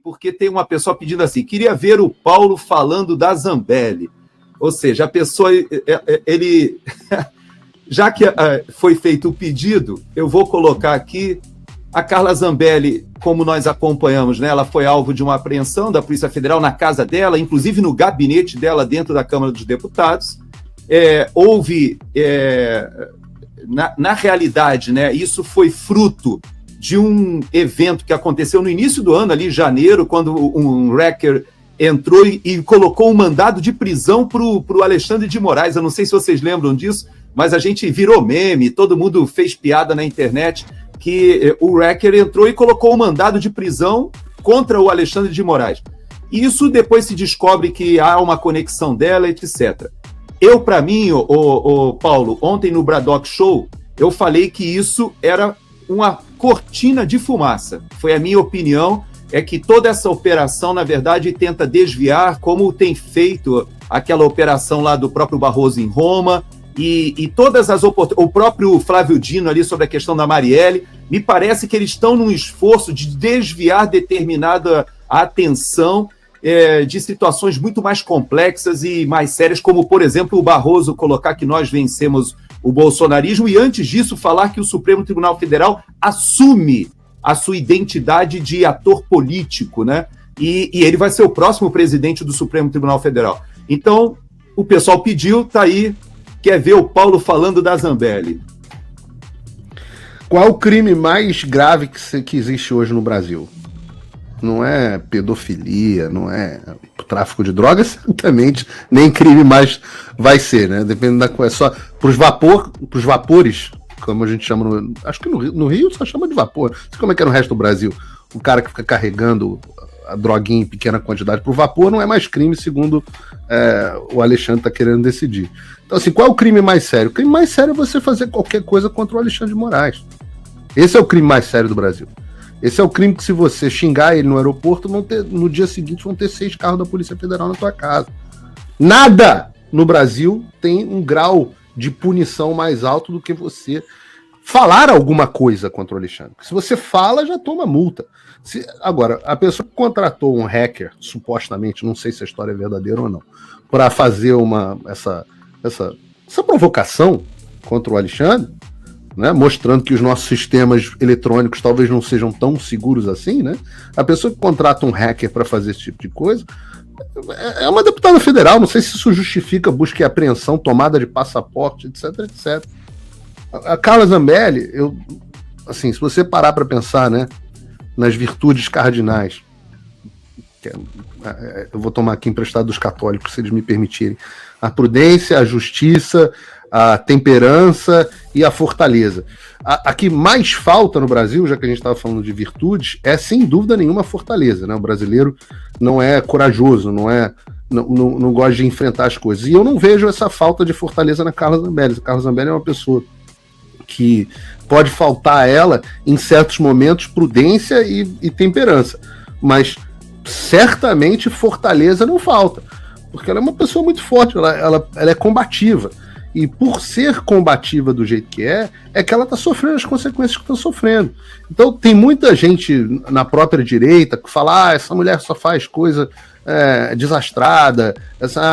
porque tem uma pessoa pedindo assim, queria ver o Paulo falando da Zambelli. Ou seja, a pessoa, ele... Já que foi feito o pedido, eu vou colocar aqui a Carla Zambelli, como nós acompanhamos, né? Ela foi alvo de uma apreensão da Polícia Federal na casa dela, inclusive no gabinete dela dentro da Câmara dos Deputados. Houve, na realidade, né, isso foi fruto de um evento que aconteceu no início do ano, ali em janeiro, quando um hacker entrou e colocou um mandado de prisão para o Alexandre de Moraes. Eu não sei se vocês lembram disso, mas a gente virou meme, todo mundo fez piada na internet, que o hacker entrou e colocou um mandado de prisão contra o Alexandre de Moraes. E isso depois se descobre que há uma conexão dela, etc. Eu, para mim, Paulo, ontem no Braddock Show, eu falei que isso era uma cortina de fumaça. Foi a minha opinião, é que toda essa operação, na verdade, tenta desviar, como tem feito aquela operação lá do próprio Barroso em Roma, e todas as oportunidades, o próprio Flávio Dino ali sobre a questão da Marielle, me parece que eles estão num esforço de desviar determinada atenção de situações muito mais complexas e mais sérias, como, por exemplo, o Barroso colocar que nós vencemos o bolsonarismo e, antes disso, falar que o Supremo Tribunal Federal assume a sua identidade de ator político, né? E ele vai ser o próximo presidente do Supremo Tribunal Federal. Então, o pessoal pediu, tá aí, quer ver o Paulo falando da Zambelli. Qual o crime mais grave que existe hoje no Brasil? Não é pedofilia, não é tráfico de drogas, certamente, nem crime mais vai ser, né? Dependendo da coisa. Só pros vapores, como a gente chama, acho que no Rio só chama de vapor. Não sei como é que é no resto do Brasil. O cara que fica carregando a droguinha em pequena quantidade pro vapor não é mais crime, segundo o Alexandre está querendo decidir. Então, assim, qual é o crime mais sério? O crime mais sério é você fazer qualquer coisa contra o Alexandre de Moraes. Esse é o crime mais sério do Brasil. Esse é o crime que, se você xingar ele no aeroporto, no dia seguinte vão ter 6 carros da Polícia Federal na tua casa. Nada no Brasil tem um grau de punição mais alto do que você falar alguma coisa contra o Alexandre. Se você fala, já toma multa. Agora, a pessoa que contratou um hacker, supostamente, não sei se a história é verdadeira ou não, para fazer essa provocação contra o Alexandre, né, mostrando que os nossos sistemas eletrônicos talvez não sejam tão seguros assim, né? A pessoa que contrata um hacker para fazer esse tipo de coisa é uma deputada federal. Não sei se isso justifica busca e apreensão, tomada de passaporte, etc, etc. A Carla Zambelli, assim, se você parar para pensar, né, nas virtudes cardinais, eu vou tomar aqui emprestado dos católicos, se eles me permitirem: a prudência, a justiça, a temperança e a fortaleza. A que mais falta no Brasil, já que a gente estava falando de virtudes, é sem dúvida nenhuma a fortaleza, né? O brasileiro não é corajoso, não gosta de enfrentar as coisas. E eu não vejo essa falta de fortaleza na Carla Zambelli. A Carla Zambelli é uma pessoa que pode faltar a ela, em certos momentos, prudência e temperança. Mas certamente fortaleza não falta, porque ela é uma pessoa muito forte, ela é combativa. E por ser combativa do jeito que é que ela está sofrendo as consequências que está sofrendo. Então tem muita gente na própria direita que fala: essa mulher só faz coisa desastrada,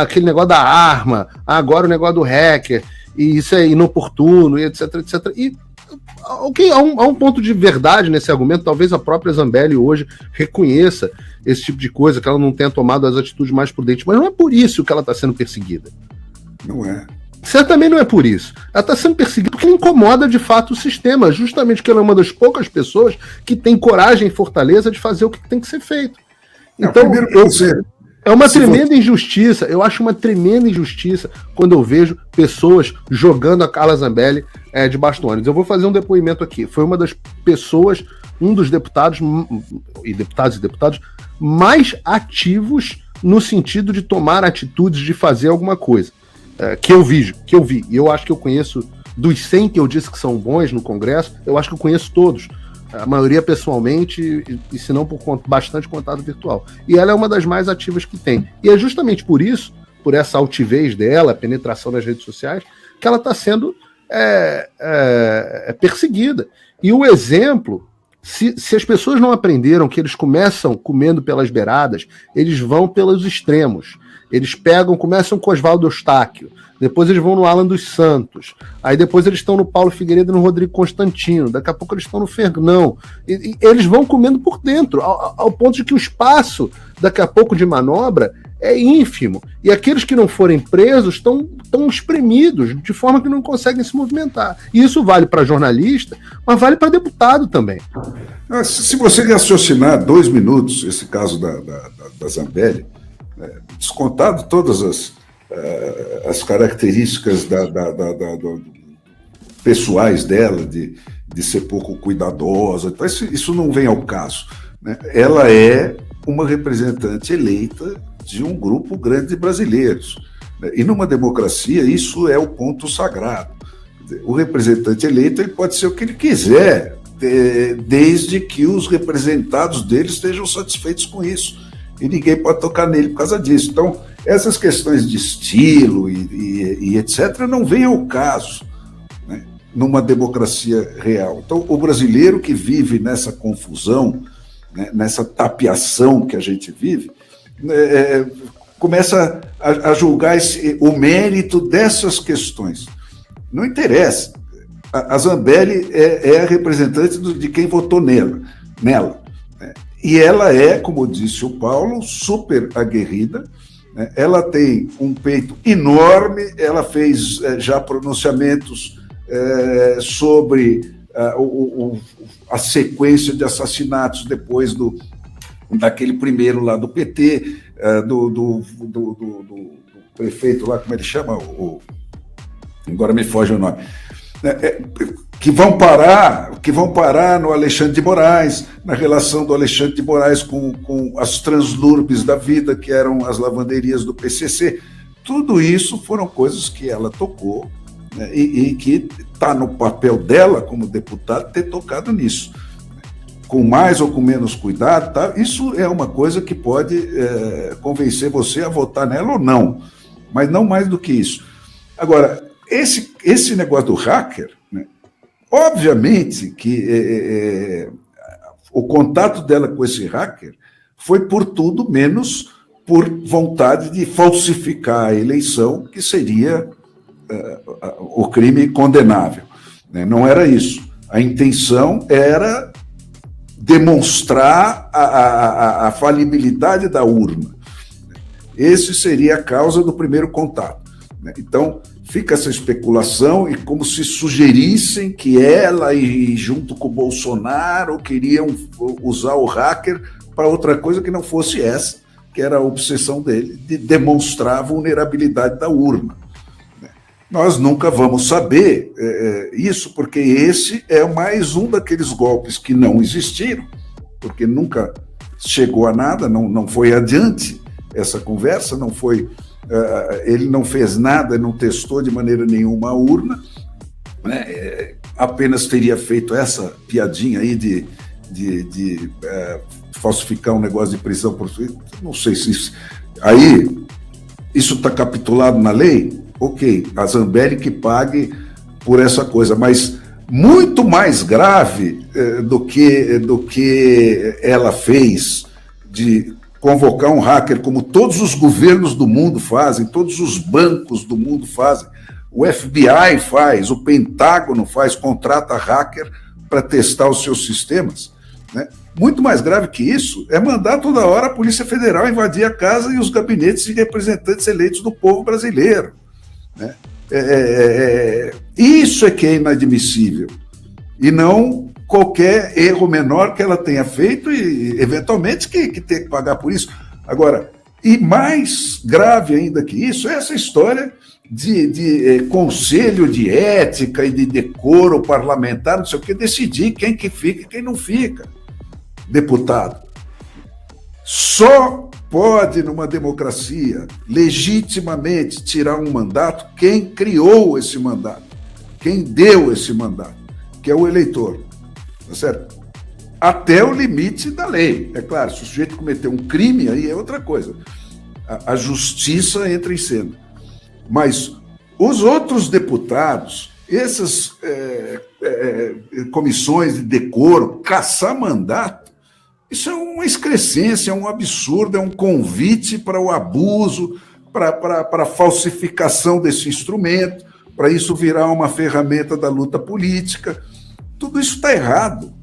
aquele negócio da arma, agora o negócio do hacker, e isso é inoportuno, e etc, etc. E ok, há um ponto de verdade nesse argumento. Talvez a própria Zambelli hoje reconheça esse tipo de coisa, que ela não tenha tomado as atitudes mais prudentes, mas não é por isso que ela está sendo perseguida. Não é. Certamente não é por isso. Ela está sendo perseguida porque incomoda de fato o sistema, justamente porque ela é uma das poucas pessoas que tem coragem e fortaleza de fazer o que tem que ser feito. Então, é uma tremenda injustiça. Eu acho uma tremenda injustiça quando eu vejo pessoas jogando a Carla Zambelli de bastões. Eu vou fazer um depoimento aqui. Foi uma das pessoas, um dos deputados e deputados mais ativos no sentido de tomar atitudes, de fazer alguma coisa. Que eu vi. E eu acho que eu conheço, dos 100 que eu disse que são bons no Congresso, eu acho que eu conheço todos. A maioria pessoalmente, e se não por bastante contato virtual. E ela é uma das mais ativas que tem. E é justamente por isso, por essa altivez dela, a penetração nas redes sociais, que ela está sendo perseguida. E o exemplo, Se as pessoas não aprenderam que eles começam comendo pelas beiradas, eles vão pelos extremos. Eles começam com Oswaldo Eustáquio, depois eles vão no Alan dos Santos, aí depois eles estão no Paulo Figueiredo e no Rodrigo Constantino, daqui a pouco eles estão no Fernão. E eles vão comendo por dentro, ao ponto de que o espaço, daqui a pouco, de manobra é ínfimo. E aqueles que não forem presos estão espremidos, de forma que não conseguem se movimentar. E isso vale para jornalista, mas vale para deputado também. Se você raciocinar 2 minutos, esse caso da Zambelli, descontado todas as características pessoais dela, de ser pouco cuidadosa, então isso não vem ao caso, né? Ela é uma representante eleita de um grupo grande de brasileiros, né? E numa democracia isso é o ponto sagrado. O representante eleito ele pode ser o que ele quiser, desde que os representados dele estejam satisfeitos com isso. E ninguém pode tocar nele por causa disso. Então, essas questões de estilo e etc. não vêm ao caso, né, numa democracia real. Então, o brasileiro que vive nessa confusão, né, nessa tapeação que a gente vive, começa a julgar o mérito dessas questões. Não interessa. A Zambelli é a representante de quem votou nela. E ela é, como disse o Paulo, super aguerrida, né? Ela tem um peito enorme, ela fez já pronunciamentos sobre a sequência de assassinatos depois daquele primeiro lá do PT, do prefeito lá, como ele chama? Agora me foge o nome. Que vão parar no Alexandre de Moraes, na relação do Alexandre de Moraes com as Translurbes da vida, que eram as lavanderias do PCC. Tudo isso foram coisas que ela tocou, né, e que está no papel dela como deputada ter tocado nisso. Com mais ou com menos cuidado, tá? Isso é uma coisa que pode convencer você a votar nela ou não, mas não mais do que isso. Agora, esse negócio do hacker, né, obviamente que o contato dela com esse hacker foi por tudo menos por vontade de falsificar a eleição, que seria o crime condenável, né? Não era isso. A intenção era demonstrar a falibilidade da urna. Esse seria a causa do primeiro contato, né? Então, fica essa especulação e como se sugerissem que ela e junto com o Bolsonaro queriam usar o hacker para outra coisa que não fosse essa, que era a obsessão dele de demonstrar a vulnerabilidade da urna. Nós nunca vamos saber isso, porque esse é mais um daqueles golpes que não existiram, porque nunca chegou a nada, não foi adiante essa conversa, não foi... ele não fez nada, não testou de maneira nenhuma a urna, né? Apenas teria feito essa piadinha aí de falsificar um negócio de prisão por... Não sei se isso... Aí, isso está capitulado na lei? Ok, a Zambelli que pague por essa coisa, mas muito mais grave do que ela fez de convocar um hacker, como todos os governos do mundo fazem, todos os bancos do mundo fazem, o FBI faz, o Pentágono faz, contrata hacker para testar os seus sistemas, né? Muito mais grave que isso é mandar toda hora a Polícia Federal invadir a casa e os gabinetes de representantes eleitos do povo brasileiro, né? Isso é que é inadmissível, e não qualquer erro menor que ela tenha feito e, eventualmente, que tenha que pagar por isso. Agora, e mais grave ainda que isso, é essa história de conselho de ética e de decoro parlamentar, não sei o que, decidir quem que fica e quem não fica deputado. Só pode, numa democracia, legitimamente tirar um mandato quem criou esse mandato, quem deu esse mandato, que é o eleitor. Tá certo? Até o limite da lei. É claro, se o sujeito cometeu um crime, aí é outra coisa. A justiça entra em cena. Mas os outros deputados, esses comissões de decoro, caçar mandato, isso é uma excrescência, é um absurdo, é um convite para o abuso, para a falsificação desse instrumento, para isso virar uma ferramenta da luta política. Tudo isso está errado,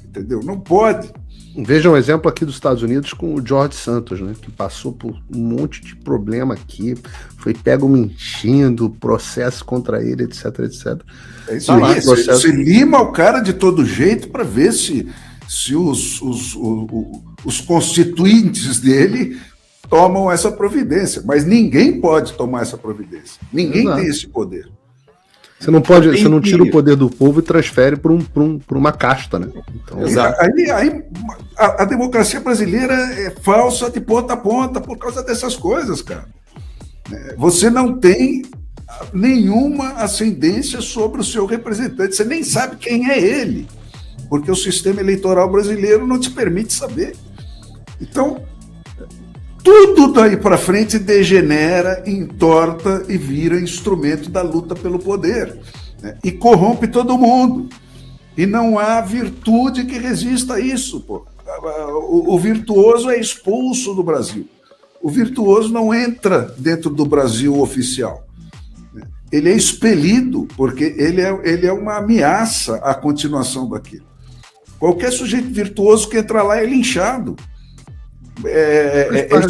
entendeu? Não pode. Veja um exemplo aqui dos Estados Unidos com o George Santos, né, que passou por um monte de problema aqui, foi pego mentindo, processo contra ele, etc, etc. É isso aí, você lima o cara de todo jeito para ver se os constituintes dele tomam essa providência, mas ninguém pode tomar essa providência, ninguém tem esse poder. Você não pode, você não tira o poder do povo e transfere para uma casta, né? Então, aí a democracia brasileira é falsa de ponta a ponta por causa dessas coisas, cara. Você não tem nenhuma ascendência sobre o seu representante, você nem sabe quem é ele, porque o sistema eleitoral brasileiro não te permite saber. Então, tudo daí para frente degenera, entorta e vira instrumento da luta pelo poder, né? E corrompe todo mundo. E não há virtude que resista a isso. Pô. O virtuoso é expulso do Brasil. O virtuoso não entra dentro do Brasil oficial. Ele é expelido, porque ele é uma ameaça à continuação daquilo. Qualquer sujeito virtuoso que entrar lá é linchado.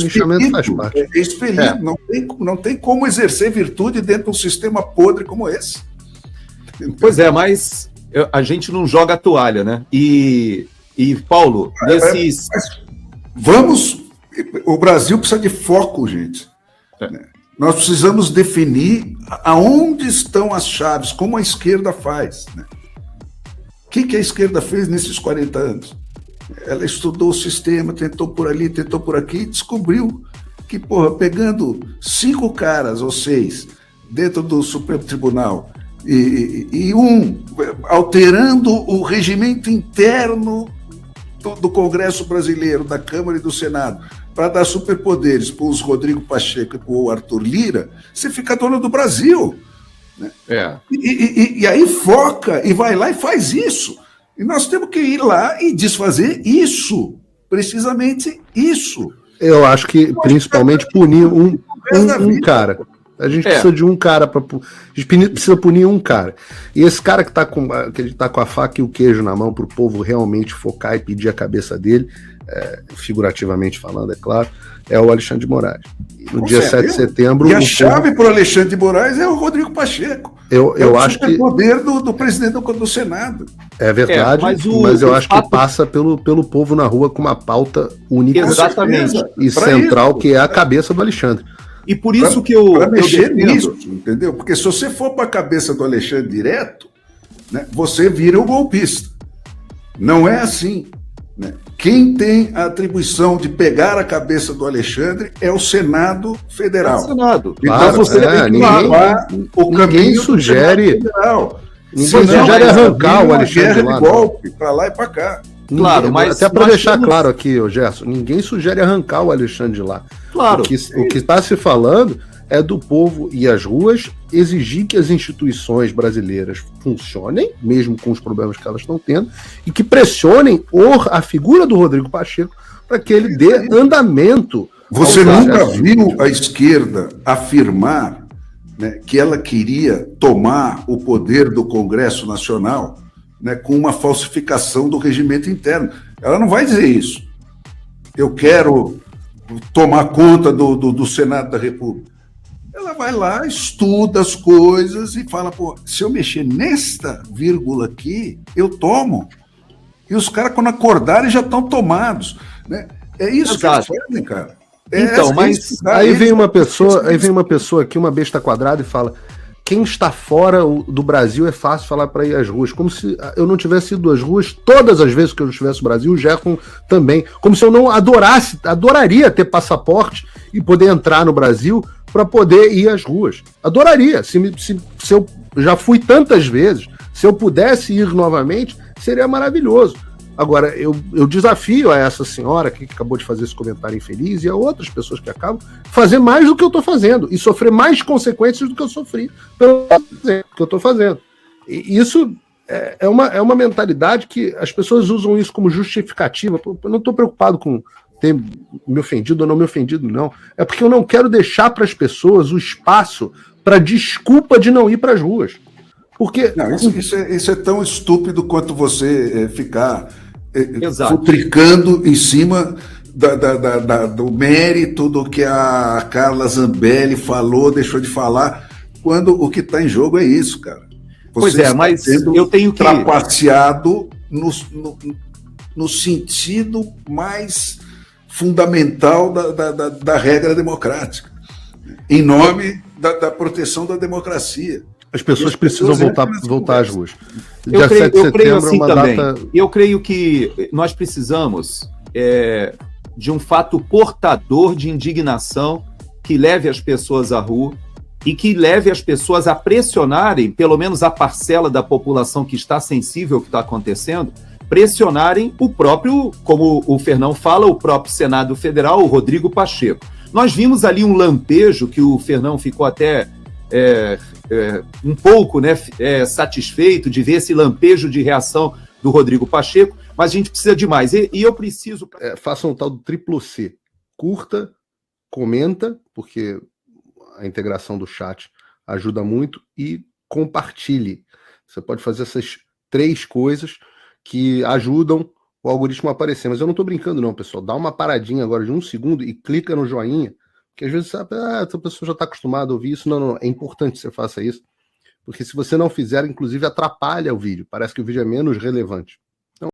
Lixamento faz parte. É expelido. Não tem como exercer virtude dentro de um sistema podre como esse. Pois é, mas a gente não joga a toalha, né? E Paulo, nesses... O Brasil precisa de foco, gente. Nós precisamos definir aonde estão as chaves, como a esquerda faz. Né? O que a esquerda fez nesses 40 anos? Ela estudou o sistema, tentou por ali, tentou por aqui, e descobriu que, pegando 5 caras ou 6 dentro do Supremo Tribunal e alterando o regimento interno do Congresso Brasileiro, da Câmara e do Senado, para dar superpoderes para os Rodrigo Pacheco e para o Arthur Lira, você fica dono do Brasil. Né? E aí foca e vai lá e faz isso. E nós temos que ir lá e desfazer isso, precisamente isso. Eu acho que principalmente punir um cara. A gente precisa de um cara a gente precisa punir um cara. E esse cara que tá com a faca e o queijo na mão para o povo realmente focar e pedir a cabeça dele, figurativamente falando, é claro, é o Alexandre de Moraes. No dia 7 de setembro... E a chave para o Alexandre de Moraes é o Rodrigo Pacheco. Eu acho que... É o poder do presidente do Senado. É verdade, mas eu acho que passa pelo povo na rua com uma pauta única. Exatamente. E central, que é a cabeça do Alexandre. E por isso que eu... Para mexer nisso, entendeu? Porque se você for para a cabeça do Alexandre direto, né, você vira o golpista. Não é assim. Né? Quem tem a atribuição de pegar a cabeça do Alexandre é o Senado Federal. É o Senado. Então Claro, você tem que lavar o caminho ninguém sugere, do Senado Federal. Ninguém sugere arrancar o Alexandre de lá. Golpe para lá e para cá. Claro, mas até para deixar claro aqui, Gerson, ninguém sugere arrancar o Alexandre de lá. Claro. O que está se falando é do povo ir às ruas exigir que as instituições brasileiras funcionem, mesmo com os problemas que elas estão tendo, e que pressionem a figura do Rodrigo Pacheco para que ele dê andamento. Você nunca viu a esquerda afirmar, né, que ela queria tomar o poder do Congresso Nacional, né, com uma falsificação do regimento interno. Ela não vai dizer isso. Eu quero tomar conta do Senado da República. Ela vai lá, estuda as coisas e fala, se eu mexer nesta vírgula aqui, eu tomo. E os caras, quando acordarem, já estão tomados. Né? É isso que eles fazem, cara. Então, mas aí vem uma pessoa aqui, uma besta quadrada, e fala: quem está fora do Brasil é fácil falar para ir às ruas. Como se eu não tivesse ido às ruas todas as vezes que eu estivesse no Brasil, o Gerson também. Como se eu não adoraria ter passaporte e poder entrar no Brasil para poder ir às ruas. Adoraria. Se eu já fui tantas vezes, se eu pudesse ir novamente, seria maravilhoso. Agora, eu desafio a essa senhora que acabou de fazer esse comentário infeliz e a outras pessoas que acabam fazer mais do que eu estou fazendo e sofrer mais consequências do que eu sofri pelo que eu estou fazendo. E isso é uma mentalidade que as pessoas usam isso como justificativa. Eu não estou preocupado com ter me ofendido ou não me ofendido, não. É porque eu não quero deixar para as pessoas o espaço para desculpa de não ir para as ruas. Porque não, isso é tão estúpido quanto você ficar Exato. futricando em cima do mérito do que a Carla Zambelli falou, deixou de falar, quando o que está em jogo é isso, cara. Pois é, mas eu tenho que... trapaceado no sentido mais fundamental da regra democrática, em nome da proteção da democracia. as pessoas precisam voltar às ruas. Dia 7 de setembro assim é uma também. Data... Eu creio que nós precisamos de um fato portador de indignação que leve as pessoas à rua e que leve as pessoas a pressionarem, pelo menos a parcela da população que está sensível ao que está acontecendo, pressionarem o próprio, como o Fernão fala, o próprio Senado Federal, o Rodrigo Pacheco. Nós vimos ali um lampejo que o Fernão ficou até um pouco satisfeito de ver esse lampejo de reação do Rodrigo Pacheco, mas a gente precisa de mais. E eu preciso... façam um tal do triplo C. Curta, comenta, porque a integração do chat ajuda muito, e compartilhe. Você pode fazer essas 3 coisas que ajudam o algoritmo a aparecer. Mas eu não estou brincando não, pessoal. Dá uma paradinha agora de 1 segundo e clica no joinha, porque às vezes sabe, essa pessoa já está acostumada a ouvir isso. Não, é importante que você faça isso, porque se você não fizer, inclusive atrapalha o vídeo. Parece que o vídeo é menos relevante.